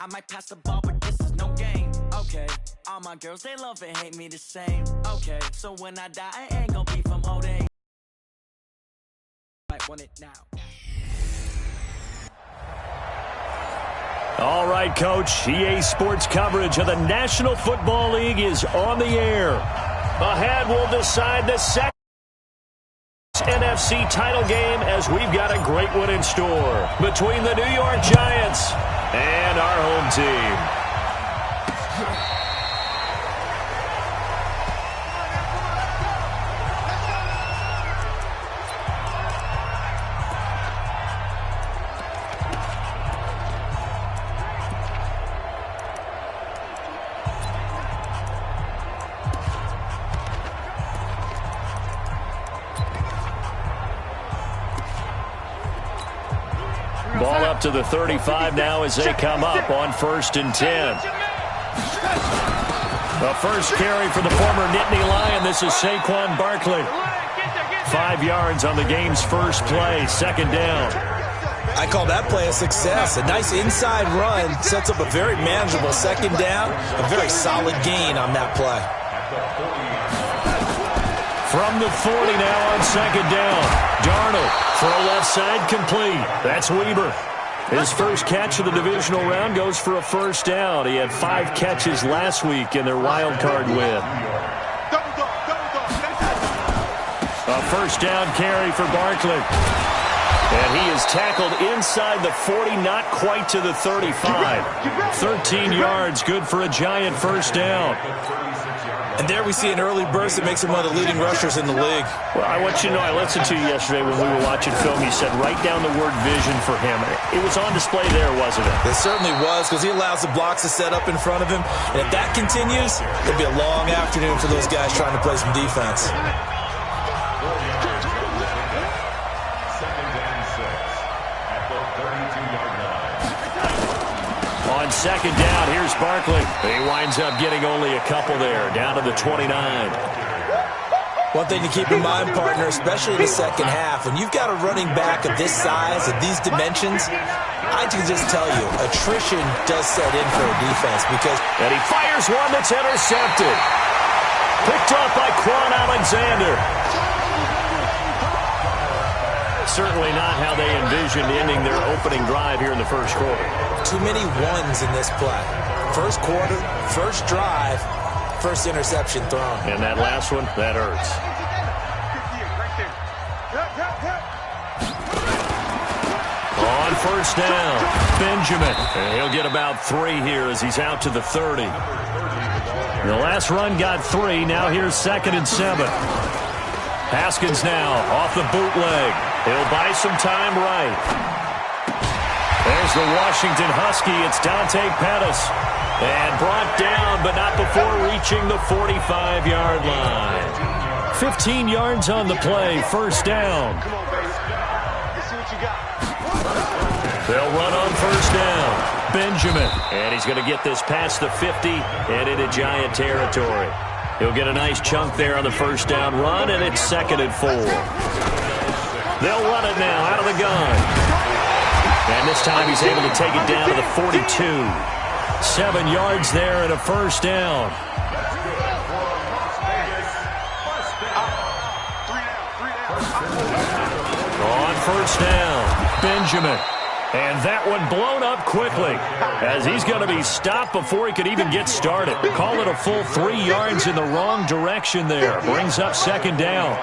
I might pass the ball, but this is no game. Okay, all my girls, they love and hate me the same. Okay, so when I die, I ain't gonna be from old age. I want it now. All right, Coach. EA Sports coverage of the National Football League is on the air. Ahead, we'll decide the second NFC title game as we've got a great one in store between the New York Giants and our home team. Ball up to the 35 now as they come up on 1st and 10. The first carry for the former Nittany Lion. This is Saquon Barkley. 5 yards on the game's first play, 2nd down. I call that play a success. A nice inside run sets up a very manageable 2nd down. A very solid gain on that play. From the 40 now on 2nd down. Darnold, throw left side, complete. That's Weber. His first catch of the divisional round goes for a 1st down. He had 5 catches last week in their wild card win. A 1st down carry for Barkley. And he is tackled inside the 40, not quite to the 35. 13 yards, good for a Giant 1st down. And there we see an early burst that makes him one of the leading rushers in the league. Well, I want you to know, I listened to you yesterday when we were watching film. You said write down the word vision for him. It was on display there, wasn't it? It certainly was, because he allows the blocks to set up in front of him. And if that continues, it'll be a long afternoon for those guys trying to play some defense. On 2nd down, here's Barkley. He winds up getting only a couple there, down to the 29. One thing to keep in mind, partner, especially in the second half, when you've got a running back of this size, of these dimensions, I can just tell you, attrition does set in for a defense because... And he fires one that's intercepted. Picked up by Quan Alexander. Certainly not how they envisioned ending their opening drive here in the first quarter. Too many ones in this play. First quarter, first drive, first interception thrown. And that last one, that hurts. On 1st down, Benjamin. And he'll get about 3 here as he's out to the 30. The last run got 3. Now here's 2nd and 7. Haskins now off the bootleg. He'll buy some time right. There's the Washington Husky. It's Dante Pettis. And brought down, but not before reaching the 45-yard line. 15 yards on the play, 1st down. They'll run on 1st down. Benjamin. And he's going to get this past the 50 and into Giant territory. He'll get a nice chunk there on the 1st down run, and it's 2nd and 4. They'll run it now out of the gun. And this time he's able to take it down to the 42. 7 yards there and a 1st down. On 1st down, Benjamin. And that one blown up quickly as he's going to be stopped before he could even get started. Call it a full 3 yards in the wrong direction there. Brings up 2nd down.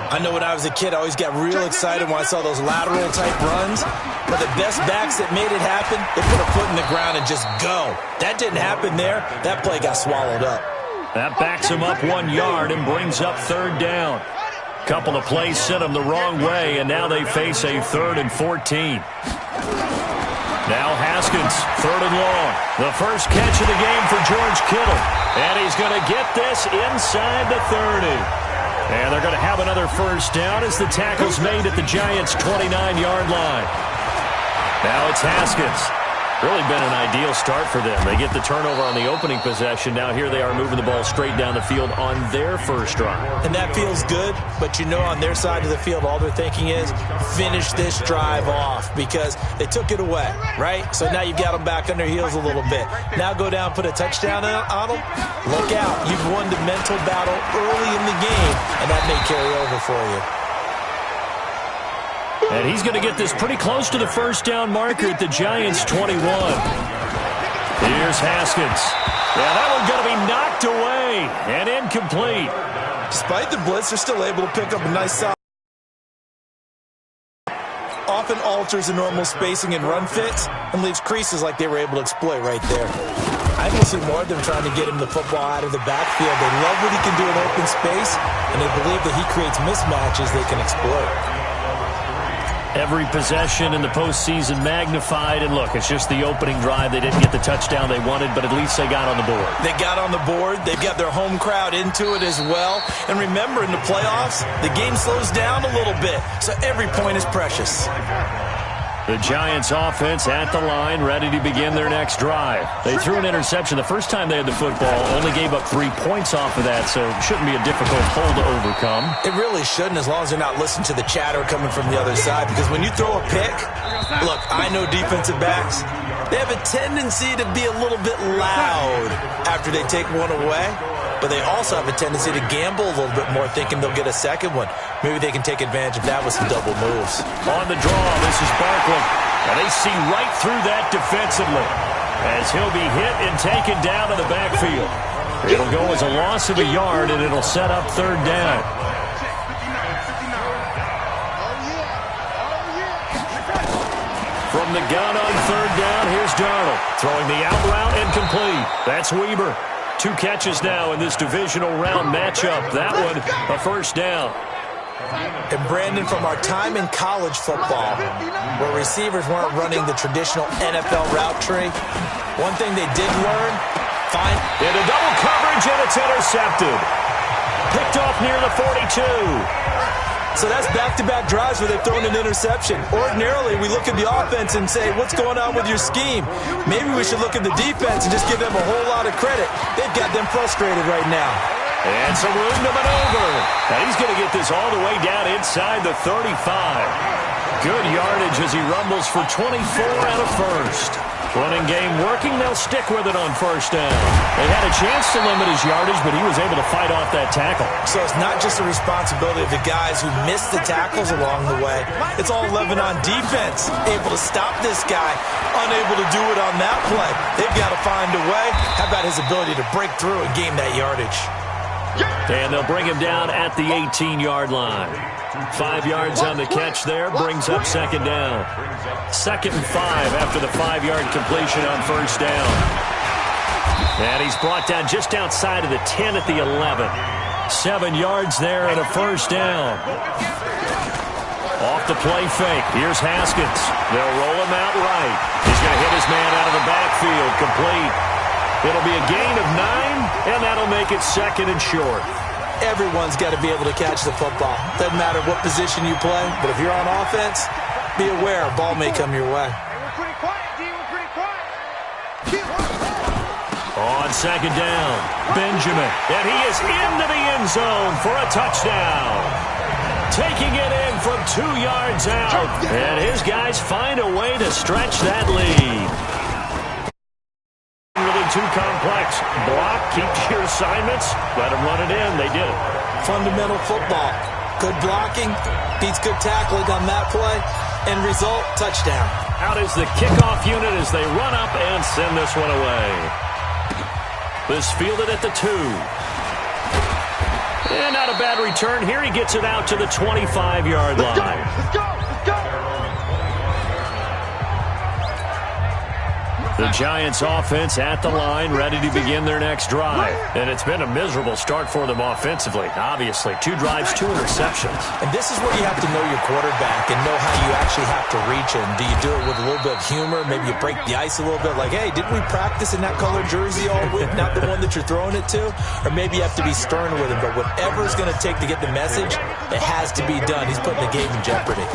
I know when I was a kid, I always got real excited when I saw those lateral-type runs. But the best backs that made it happen, they put a foot in the ground and just go. That didn't happen there. That play got swallowed up. That backs him up 1 yard and brings up 3rd down. Couple of plays sent them the wrong way, and now they face a 3rd and 14. Now Haskins, 3rd and long. The first catch of the game for George Kittle. And he's going to get this inside the 30. And they're going to have another 1st down as the tackle's made at the Giants' 29-yard line. Now it's Haskins. Really been an ideal start for them. They get the turnover on the opening possession. Now here they are moving the ball straight down the field on their first drive. And that feels good, but you know on their side of the field, all they're thinking is finish this drive off because they took it away, right? So now you've got them back on their heels a little bit. Now go down, put a touchdown on them. Look out. You've won the mental battle early in the game, and that may carry over for you. And he's going to get this pretty close to the first down marker at the Giants' 21. Here's Haskins. Yeah, that one's going to be knocked away and incomplete. Despite the blitz, they're still able to pick up a nice size. Often alters the normal spacing and run fits and leaves creases like they were able to exploit right there. I will see more of them trying to get him the football out of the backfield. They love what he can do in open space, and they believe that he creates mismatches they can exploit. Every possession in the postseason magnified, and look, it's just the opening drive. They didn't get the touchdown they wanted, but at least they got on the board. They got on the board. They've got their home crowd into it as well. And remember, in the playoffs, the game slows down a little bit, so every point is precious. The Giants offense at the line, ready to begin their next drive. They threw an interception the first time they had the football, only gave up 3 points off of that, so it shouldn't be a difficult hole to overcome. It really shouldn't, as long as they're not listening to the chatter coming from the other side, because when you throw a pick, look, I know defensive backs, they have a tendency to be a little bit loud after they take one away. But they also have a tendency to gamble a little bit more, thinking they'll get a second one. Maybe they can take advantage of that with some double moves. On the draw, this is Barkley. And they see right through that defensively as he'll be hit and taken down in the backfield. It'll go as a loss of a yard, and it'll set up third down. From the gun on third down, here's Darnold. Throwing the out route and complete. That's Weber. 2 catches now in this divisional round matchup. That one, a first down. And Brandon, from our time in college football, where receivers weren't running the traditional NFL route tree, one thing they did learn, find into double coverage, and it's intercepted. Picked off near the 42. So that's back-to-back drives where they've thrown an interception. Ordinarily, we look at the offense and say, what's going on with your scheme? Maybe we should look at the defense and just give them a whole lot of credit. They've got them frustrated right now. And some room to maneuver. And he's going to get this all the way down inside the 35. Good yardage as he rumbles for 24 and a first. Running game working, they'll stick with it on first down. They had a chance to limit his yardage, but he was able to fight off that tackle. So it's not just the responsibility of the guys who missed the tackles along the way. It's all 11 on defense, able to stop this guy, unable to do it on that play. They've got to find a way. How about his ability to break through and gain that yardage? And they'll bring him down at the 18-yard line. 5 yards on the catch there, brings up second down. 2nd and 5 after the 5-yard completion on first down. And he's brought down just outside of the 10 at the 11. 7 yards there and a first down. Off the play fake, here's Haskins. They'll roll him out right. He's going to hit his man out of the backfield, complete. It'll be a gain of 9, and that'll make it 2nd and short. Everyone's got to be able to catch the football. Doesn't matter what position you play, but if you're on offense, be aware a ball may come your way. On second down, Benjamin, and he is into the end zone for a touchdown. Taking it in from 2 yards out, and his guys find a way to stretch that lead. Really too complex. Block, keep your assignments, let them run it in. They did it. Fundamental football. Good blocking, beats good tackling on that play, and result, touchdown. Out is the kickoff unit as they run up and send this one away. This fielded at the 2. And not a bad return here. He gets it out to the 25-yard line. Let's go! The Giants offense at the line, ready to begin their next drive. And it's been a miserable start for them offensively. Obviously, 2 drives, 2 interceptions. And this is where you have to know your quarterback and know how you actually have to reach him. Do you do it with a little bit of humor? Maybe you break the ice a little bit, like, hey, didn't we practice in that colored jersey all week, not the one that you're throwing it to? Or maybe you have to be stern with him. But whatever it's going to take to get the message, it has to be done. He's putting the game in jeopardy.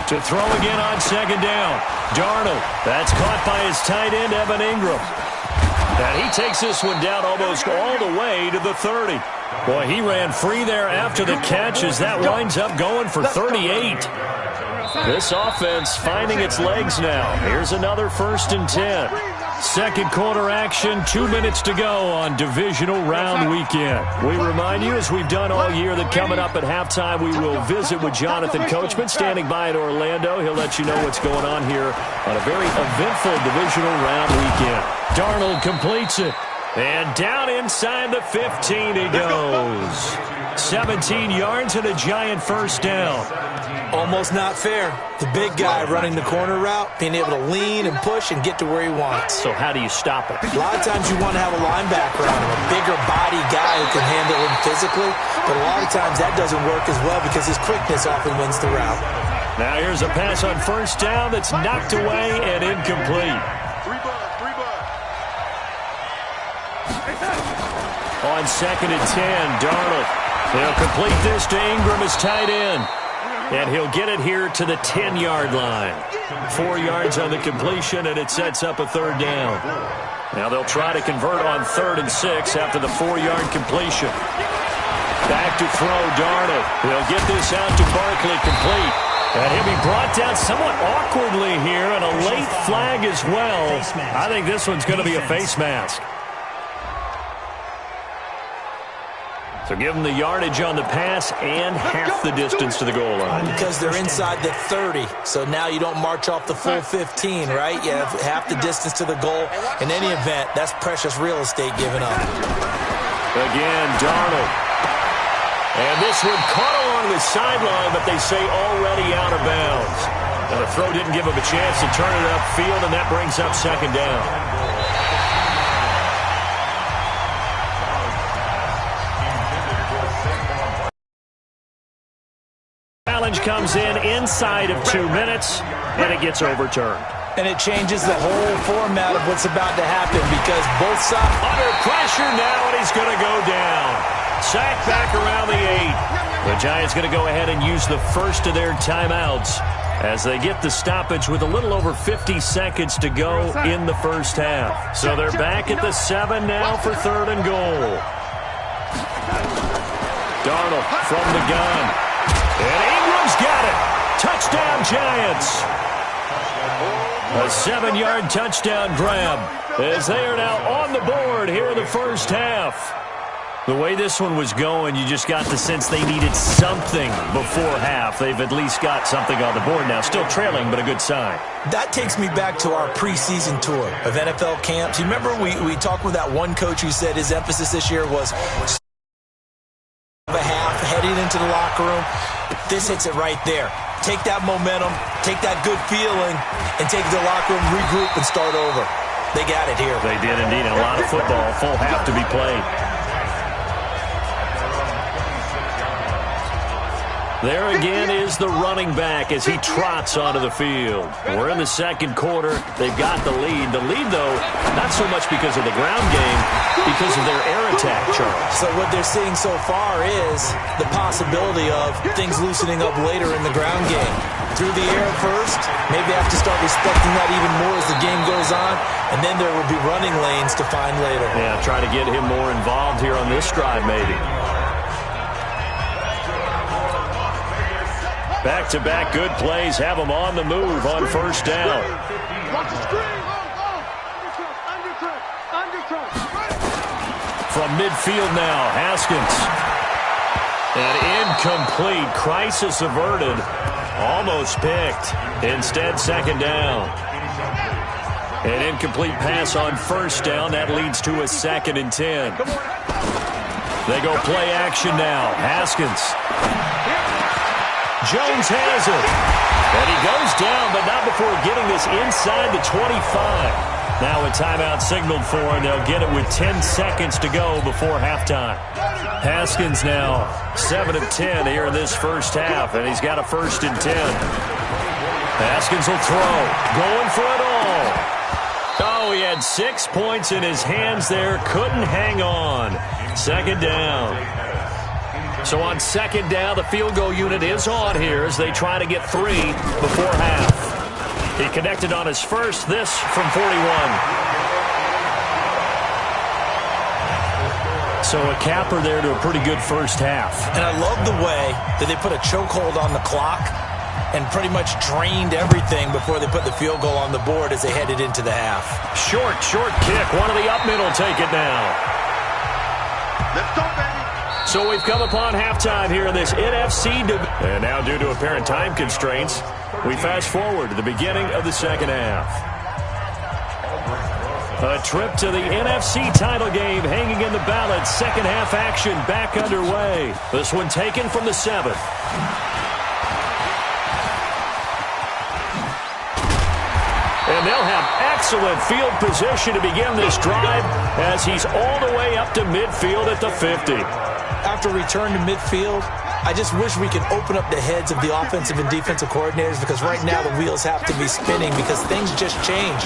To throw again on second down. Darnold. That's caught by his tight end, Evan Ingram. And he takes this one down almost all the way to the 30. Boy, he ran free there after the catch as that winds up going for 38. This offense finding its legs now. Here's another 1st and 10. Second quarter action, 2 minutes to go on divisional round weekend. We remind you, as we've done all year, that coming up at halftime, we will visit with Jonathan Coachman standing by in Orlando. He'll let you know what's going on here on a very eventful divisional round weekend. Darnold completes it. And down inside the 15 he goes. 17 yards and a giant first down. Almost not fair. The big guy running the corner route, being able to lean and push and get to where he wants. So how do you stop it? A lot of times you want to have a linebacker on him, a bigger body guy who can handle him physically. But a lot of times that doesn't work as well because his quickness often wins the route. Now here's a pass on first down that's knocked away and incomplete. On 2nd and 10, Darnold. He'll complete this to Ingram as tight end. And he'll get it here to the 10-yard line. 4 yards on the completion, and it sets up a 3rd down. Now they'll try to convert on 3rd and 6 after the 4-yard completion. Back to throw, Darnold. He'll get this out to Barkley, complete. And he'll be brought down somewhat awkwardly here, and a late flag as well. I think this one's going to be a face mask. So give them the yardage on the pass and half the distance to the goal line. Because they're inside the 30, so now you don't march off the full 15, right? You have half the distance to the goal. In any event, that's precious real estate given up. Again, Darnold. And this one caught along the sideline, but they say already out of bounds. And the throw didn't give him a chance to turn it upfield, and that brings up 2nd down. Challenge comes in inside of 2 minutes, and it gets overturned. And it changes the whole format of what's about to happen because both sides under pressure now, and he's going to go down. Sacked back around the 8. The Giants going to go ahead and use the first of their timeouts as they get the stoppage with a little over 50 seconds to go in the first half. So they're back at the 7 now for 3rd and goal. Darnold from the gun. And Ingram's got it. Touchdown, Giants. A 7-yard touchdown grab as they are now on the board here in the first half. The way this one was going, you just got the sense they needed something before half. They've at least got something on the board now. Still trailing, but a good sign. That takes me back to our preseason tour of NFL camps. You remember we talked with that one coach who said his emphasis this year was a half heading into the locker room. This hits it right there. Take that momentum, take that good feeling, and take the locker room, regroup, and start over. They got it here. They did indeed. A lot of football, full half to be played. There again is the running back as he trots onto the field. We're in the second quarter. They've got the lead. The lead, though, not so much because of the ground game, because of their air attack, Charles. So what they're seeing so far is the possibility of things loosening up later in the ground game. Through the air first, maybe have to start respecting that even more as the game goes on, and then there will be running lanes to find later. Yeah, try to get him more involved here on this drive, maybe. Back-to-back good plays have them on the move on first down. From midfield now, Haskins. And incomplete. Crisis averted. Almost picked. Instead, 2nd down. An incomplete pass on first down. That leads to a 2nd and 10. They go play action now. Haskins. Jones has it. And he goes down, but not before getting this inside the 25. Now a timeout signaled for, and they'll get it with 10 seconds to go before halftime. Haskins now 7 of 10 here in this first half, and he's got a 1st and 10. Haskins will throw. Going for it all. Oh, he had 6 points in his hands there. Couldn't hang on. 2nd down. So on second down, the field goal unit is on here as they try to get 3 before half. He connected on his first, this from 41. So a capper there to a pretty good first half. And I love the way that they put a chokehold on the clock and pretty much drained everything before they put the field goal on the board as they headed into the half. Short kick. One of the up men will take it now. Let's go, baby. So we've come upon halftime here in this NFC. And now due to apparent time constraints, we fast forward to the beginning of the second half. A trip to the NFC title game hanging in the balance. Second half action back underway. This one taken from the 7th. And they'll have excellent field position to begin this drive as he's all the way up to midfield at the 50. After return to midfield, I just wish we could open up the heads of the offensive and defensive coordinators, because right now the wheels have to be spinning because things just change.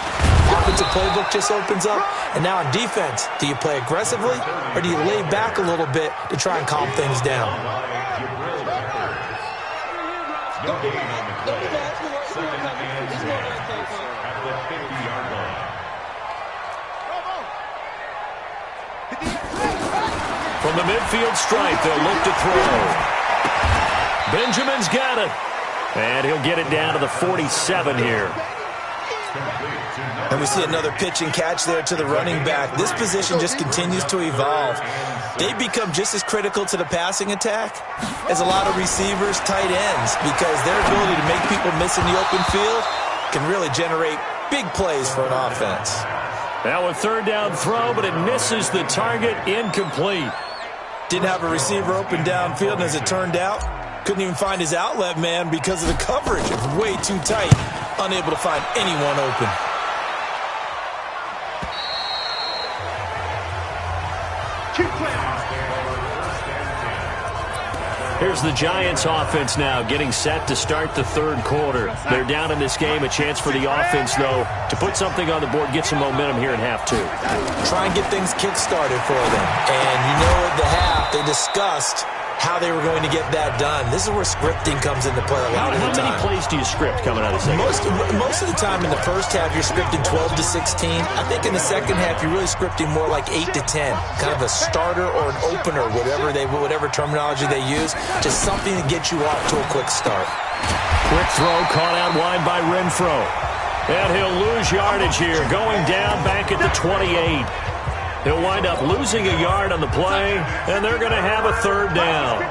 Offensive playbook just opens up, and now on defense, do you play aggressively or do you lay back a little bit to try and calm things down? From the midfield stripe, they'll look to throw. Benjamin's got it. And he'll get it down to the 47 here. And we see another pitch and catch there to the running back. This position just continues to evolve. They become just as critical to the passing attack as a lot of receivers, tight ends, because their ability to make people miss in the open field can really generate big plays for an offense. Now a third down throw, but it misses the target, incomplete. Didn't have a receiver open downfield, and as it turned out, couldn't even find his outlet man because of the coverage. It was way too tight, unable to find anyone open. Here's the Giants offense now getting set to start the third quarter. They're down in this game. A chance for the offense, though, to put something on the board, get some momentum here in half 2. Try and get things kick-started for them. And you know at the half, they discussed how they were going to get that done. This is where scripting comes into play a lot of the time. How many plays do you script coming out of the second? Most of the time in the first half, you're scripting 12 to 16. I think in the second half, you're really scripting more like 8 to 10. Kind of a starter or an opener, whatever terminology they use. Just something to get you off to a quick start. Quick throw caught out wide by Renfro. And he'll lose yardage here, going down back at the 28. He'll wind up losing a yard on the play, and they're going to have a third down.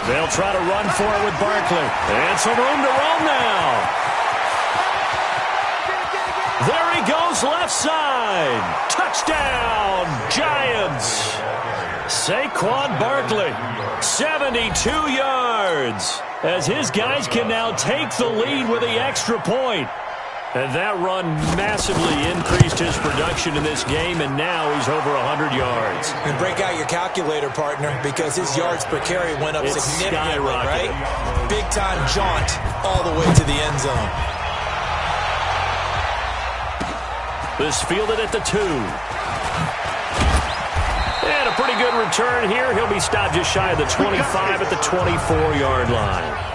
They'll try to run for it with Barkley. And some room to roam now. There he goes, left side. Touchdown, Giants. Saquon Barkley, 72 yards, as his guys can now take the lead with the extra point. And that run massively increased his production in this game, and now he's over 100 yards. And break out your calculator, partner, because his yards per carry went up significantly, right? Big-time jaunt all the way to the end zone. This fielded at the 2. And a pretty good return here. He'll be stopped just shy of the 25 at the 24-yard line.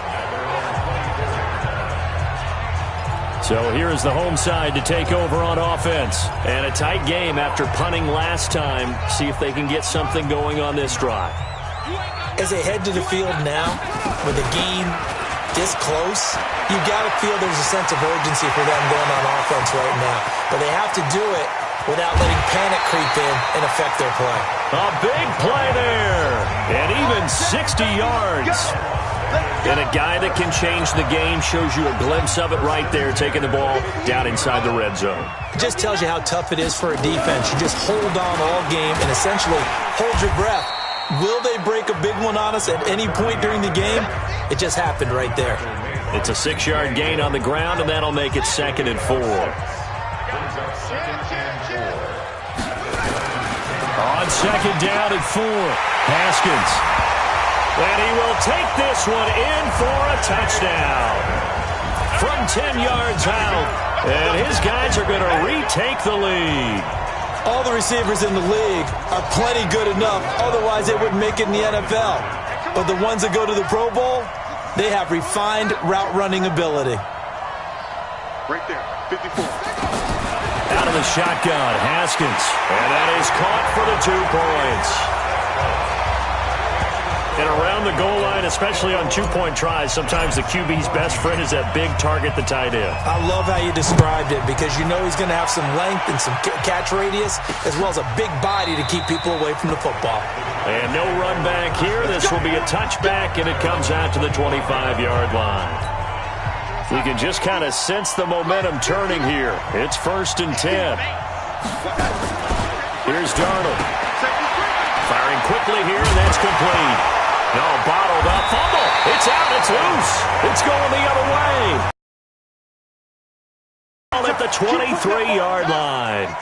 So here is the home side to take over on offense. And a tight game after punting last time. See if they can get something going on this drive. As they head to the field now, with the game this close, you got to feel there's a sense of urgency for them going on offense right now. But they have to do it without letting panic creep in and affect their play. A big play there. And even 60 yards. And a guy that can change the game, shows you a glimpse of it right there, taking the ball down inside the red zone. It just tells you how tough it is for a defense. You just hold on all game and essentially hold your breath. Will they break a big one on us at any point during the game? It just happened right there. It's a 6-yard gain on the ground, and that'll make it 2nd and 4. On 2nd down and 4, Haskins. And he will take this one in for a touchdown. From 10 yards out. And his guys are going to retake the lead. All the receivers in the league are plenty good enough, otherwise they wouldn't make it in the NFL. But the ones that go to the Pro Bowl, they have refined route running ability. Right there, 54. Out of the shotgun, Haskins. And that is caught for the 2 points. And around the goal line, especially on 2-point tries, sometimes the QB's best friend is that big target, the tight end. I love how you described it because you know he's going to have some length and some catch radius as well as a big body to keep people away from the football. And no run back here. This will be a touchback, and it comes out to the 25-yard line. We can just kind of sense the momentum turning here. It's 1st and 10. Here's Darnold. Firing quickly here, and that's complete. No, bottled up. Fumble. It's out. It's loose. It's going the other way. At the 23-yard line. 58,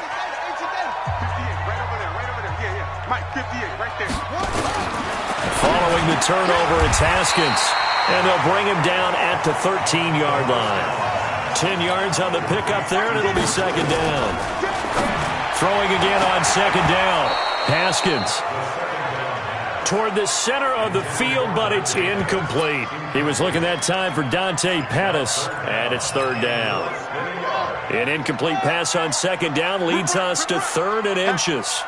right over there. Yeah. Mike, 58, right there. Following the turnover, it's Haskins. And they'll bring him down at the 13-yard line. 10 yards on the pickup there, and it'll be 2nd down. Throwing again on 2nd down. Haskins. Toward the center of the field, but it's incomplete. He was looking that time for Dante Pettis, and it's 3rd down. An incomplete pass on 2nd down leads us to 3rd and inches.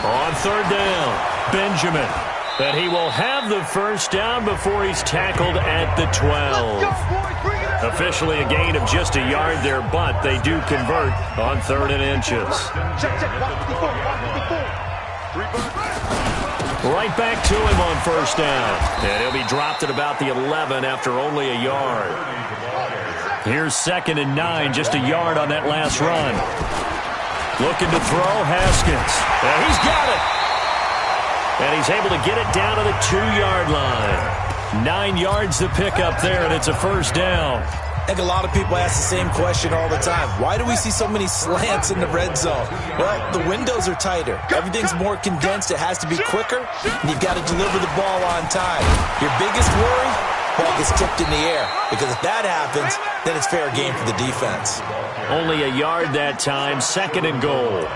On 3rd down, Benjamin. But he will have the 1st down before he's tackled at the 12. Officially a gain of just a yard there, but they do convert on 3rd and inches. Right back to him on 1st down. And he'll be dropped at about the 11 after only a yard. Here's 2nd and 9, just a yard on that last run. Looking to throw, Haskins. And he's got it. And he's able to get it down to the 2-yard line. 9 yards to pick up there, and it's a 1st down. I think a lot of people ask the same question all the time. Why do we see so many slants in the red zone? Well, the windows are tighter. Everything's more condensed. It has to be quicker, and you've got to deliver the ball on time. Your biggest worry? Ball gets tipped in the air, because if that happens, then it's fair game for the defense. Only a yard that time, 2nd and goal.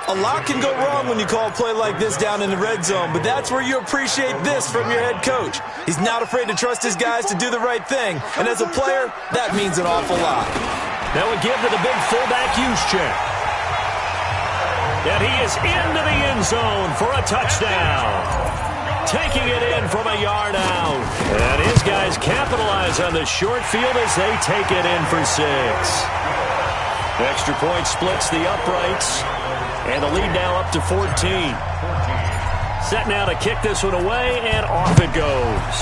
A lot can go wrong when you call a play like this down in the red zone, but that's where you appreciate this from your head coach. He's not afraid to trust his guys to do the right thing, and as a player, that means an awful lot. That would give to the big fullback use check. And he is into the end zone for a touchdown. Taking it in from a yard out. And his guys capitalize on the short field as they take it in for 6. Extra point splits the uprights. And the lead now up to 14. Set now to kick this one away, and off it goes.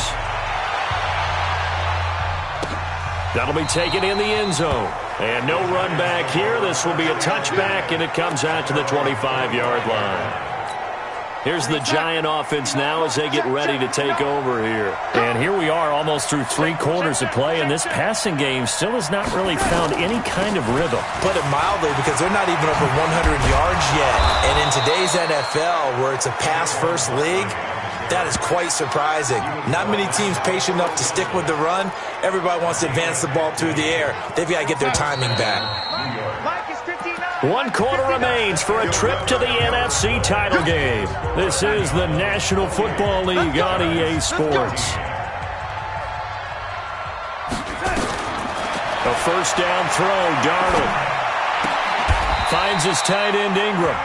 That'll be taken in the end zone. And no run back here. This will be a touchback, and it comes out to the 25-yard line. Here's the Giant offense now as they get ready to take over here. And here we are almost through 3 quarters of play, and this passing game still has not really found any kind of rhythm. Put it mildly, because they're not even over 100 yards yet. And in today's NFL, where it's a pass-first league, that is quite surprising. Not many teams patient enough to stick with the run. Everybody wants to advance the ball through the air. They've got to get their timing back. 1 quarter remains for a trip to the NFC title game. This is the National Football League on EA Sports. A 1st down throw, Darnold. Finds his tight end, Ingram.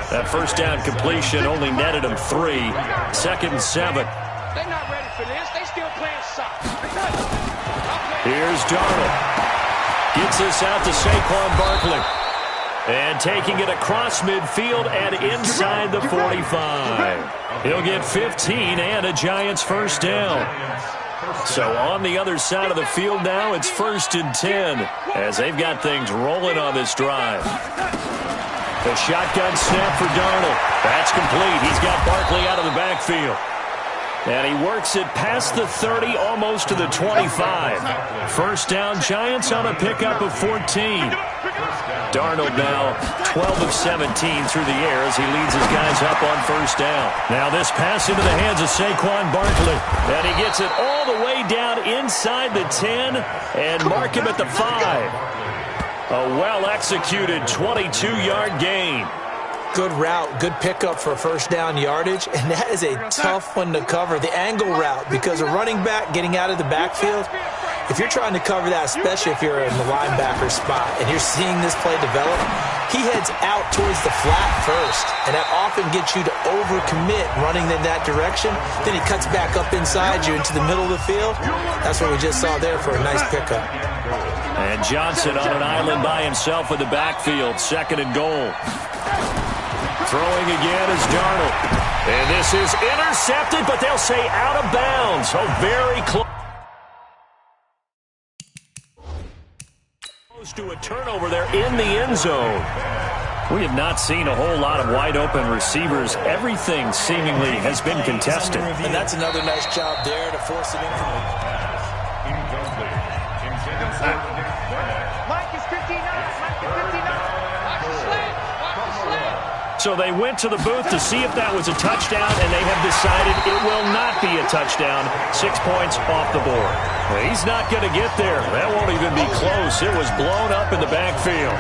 That 1st down completion only netted him 3. 2nd and 7. They're not ready for this. They still playing soccer. Here's Darnold. Gets this out to Saquon Barkley. And taking it across midfield and inside the 45. He'll get 15 and a Giants 1st down. So on the other side of the field now, it's 1st and 10 as they've got things rolling on this drive. The shotgun snap for Darnold. That's complete. He's got Barkley out of the backfield. And he works it past the 30, almost to the 25. First down, Giants on a pickup of 14. Darnold now 12 of 17 through the air as he leads his guys up on first down. Now this pass into the hands of Saquon Barkley. And he gets it all the way down inside the 10 and mark him at the 5. A well-executed 22-yard gain. Good route, good pickup for first down yardage, and that is a tough one to cover, the angle route, because a running back getting out of the backfield, if you're trying to cover that, especially if you're in the linebacker spot and you're seeing this play develop, he heads out towards the flat first, and that often gets you to overcommit running in that direction. Then he cuts back up inside you into the middle of the field. That's what we just saw there for a nice pickup. And Johnson on an island by himself in the backfield, second and goal. Throwing again is Darnold. And this is intercepted, but they'll say out of bounds. Oh, very close to a turnover there in the end zone. We have not seen a whole lot of wide-open receivers. Everything seemingly has been contested. And that's another nice job there to force it incomplete. Mike is 59. Mike is 59. Watch the slant. Watch the slant. So they went to the booth to see if that was a touchdown, and they have decided it will not be a touchdown. 6 points off the board. Well, he's not going to get there. That won't even be close. It was blown up in the backfield.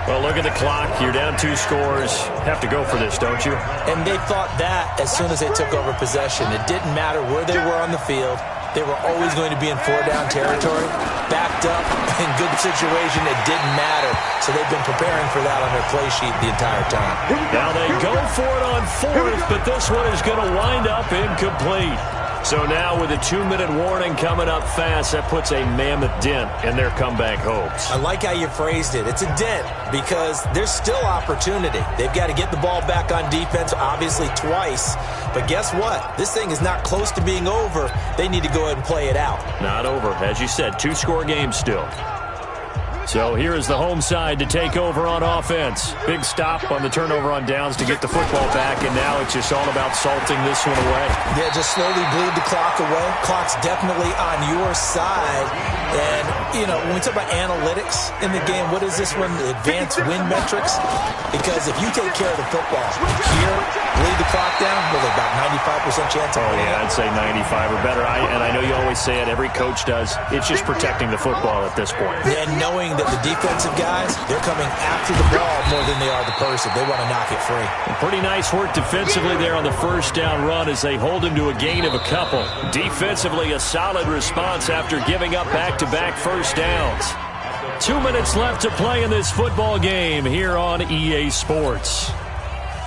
Well, look at the clock. You're down 2 scores. Have to go for this, don't you? And they thought that as soon as they took over possession. It didn't matter where they were on the field. They were always going to be in 4-down territory. Backed up, in good situation, it didn't matter. So they've been preparing for that on their play sheet the entire time. Now they go for it on 4th, but this one is going to wind up incomplete. So now with a 2-minute warning coming up fast, that puts a mammoth dent in their comeback hopes. I like how you phrased it. It's a dent because there's still opportunity. They've got to get the ball back on defense, obviously twice. But guess what? This thing is not close to being over. They need to go ahead and play it out. Not over. As you said, 2-score game still. So here is the home side to take over on offense. Big stop on the turnover on downs to get the football back, and now it's just all about salting this one away. Yeah, just slowly bleed the clock away. Clock's definitely on your side. And, you know, when we talk about analytics in the game, what is this one? The advanced win metrics? Because if you take care of the football here, bleed the clock down, with about 95% chance of winning. Yeah, I'd say 95 or better. And I know you always say it, every coach does. It's just protecting the football at this point. And knowing that the defensive guys, they're coming after the ball more than they are the person. They want to knock it free. And pretty nice work defensively there on the first down run as they hold him to a gain of a couple. Defensively, a solid response after giving up back-to-back first downs. 2 minutes left to play in this football game here on EA Sports.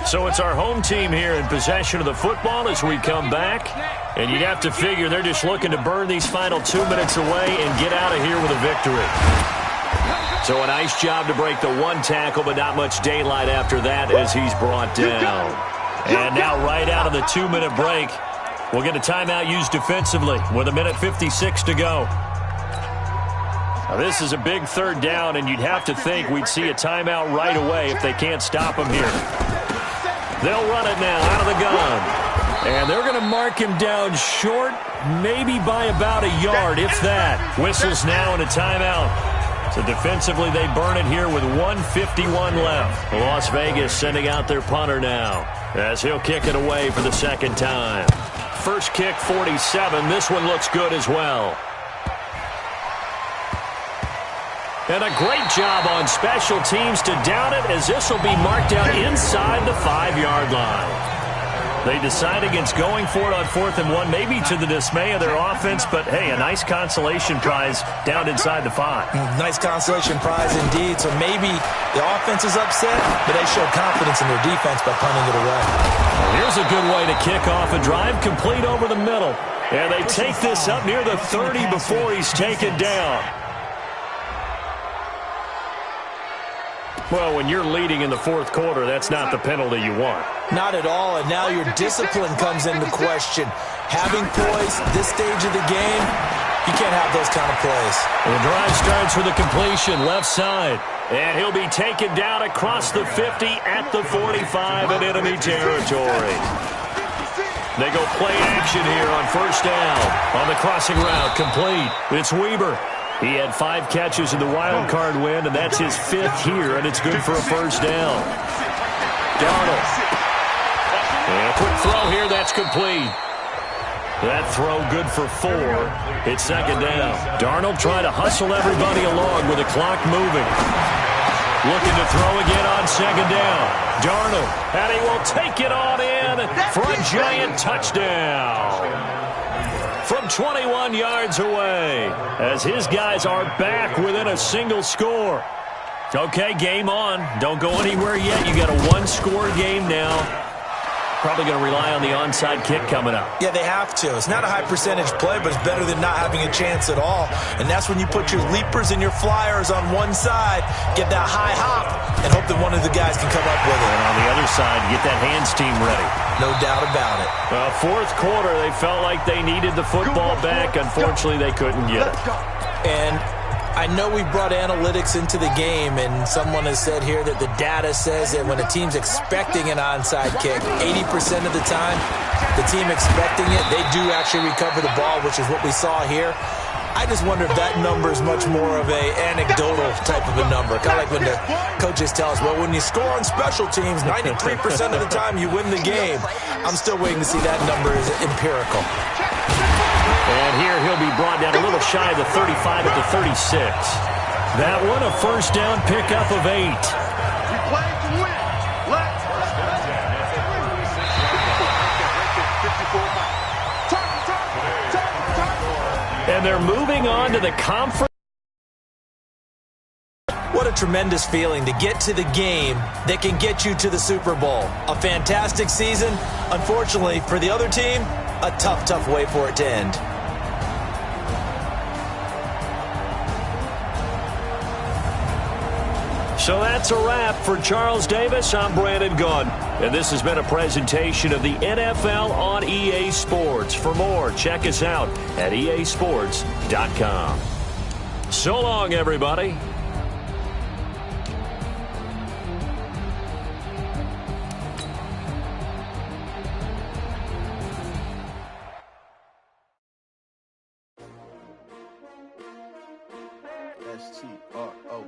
So it's our home team here in possession of the football as we come back. And you'd have to figure they're just looking to burn these final 2 minutes away and get out of here with a victory. So a nice job to break the one tackle, but not much daylight after that as he's brought down. And now right out of the 2-minute break, we'll get a timeout used defensively with 1:56 to go. Now this is a big third down, and you'd have to think we'd see a timeout right away if they can't stop him here. They'll run it now out of the gun. And they're going to mark him down short, maybe by about a yard, if that. Whistles now and a timeout. So defensively, they burn it here with 1:51 left. Las Vegas sending out their punter now as he'll kick it away for the second time. First kick, 47. This one looks good as well. And a great job on special teams to down it as this will be marked out inside the 5-yard line. They decide against going for it on 4th and 1, maybe to the dismay of their offense, but hey, a nice consolation prize down inside the 5. Nice consolation prize indeed. So maybe the offense is upset, but they show confidence in their defense by punting it away. Well, here's a good way to kick off a drive, complete over the middle. And they take this up near the 30 before he's taken down. Well, when you're leading in the 4th quarter, that's not the penalty you want. Not at all, and now your discipline comes into question. Having poise this stage of the game, you can't have those kind of plays. The drive starts with a completion left side, and he'll be taken down across the 50 at the 45 in enemy territory. They go play action here on first down. On the crossing route, complete. It's Weber. He had 5 catches in the wild card win, and that's his 5th here, and it's good for a first down. Darnold. And a quick throw here, that's complete. That throw good for 4. It's second down. Darnold trying to hustle everybody along with the clock moving. Looking to throw again on second down. Darnold, and he will take it on in for a giant touchdown. From 21 yards away, as his guys are back within a single score. Okay, game on. Don't go anywhere yet. You got a 1-score game now. Probably going to rely on the onside kick coming up. Yeah, they have to. It's not a high percentage play, but it's better than not having a chance at all. And that's when you put your leapers and your flyers on one side, get that high hop, and hope that one of the guys can come up with it. And on the other side, get that hands team ready. No doubt about it. Fourth quarter, they felt like they needed the football back. Unfortunately, they couldn't get it. And I know we brought analytics into the game, and someone has said here that the data says that when a team's expecting an onside kick, 80% of the time, the team expecting it, they do actually recover the ball, which is what we saw here. I just wonder if that number is much more of a anecdotal type of a number. Kind of like when the coaches tell us, well, when you score on special teams, 93% of the time you win the game. I'm still waiting to see that number is empirical. And here he'll be brought down a little shy of the 35 at the 36. That one a first down pickup of 8. We play to win. Let's And they're moving on to the conference. What a tremendous feeling to get to the game that can get you to the Super Bowl. A fantastic season. Unfortunately, for the other team, a tough, tough way for it to end. So that's a wrap for Charles Davis. I'm Brandon Gunn. And this has been a presentation of the NFL on EA Sports. For more, check us out at easports.com. So long, everybody. STRO.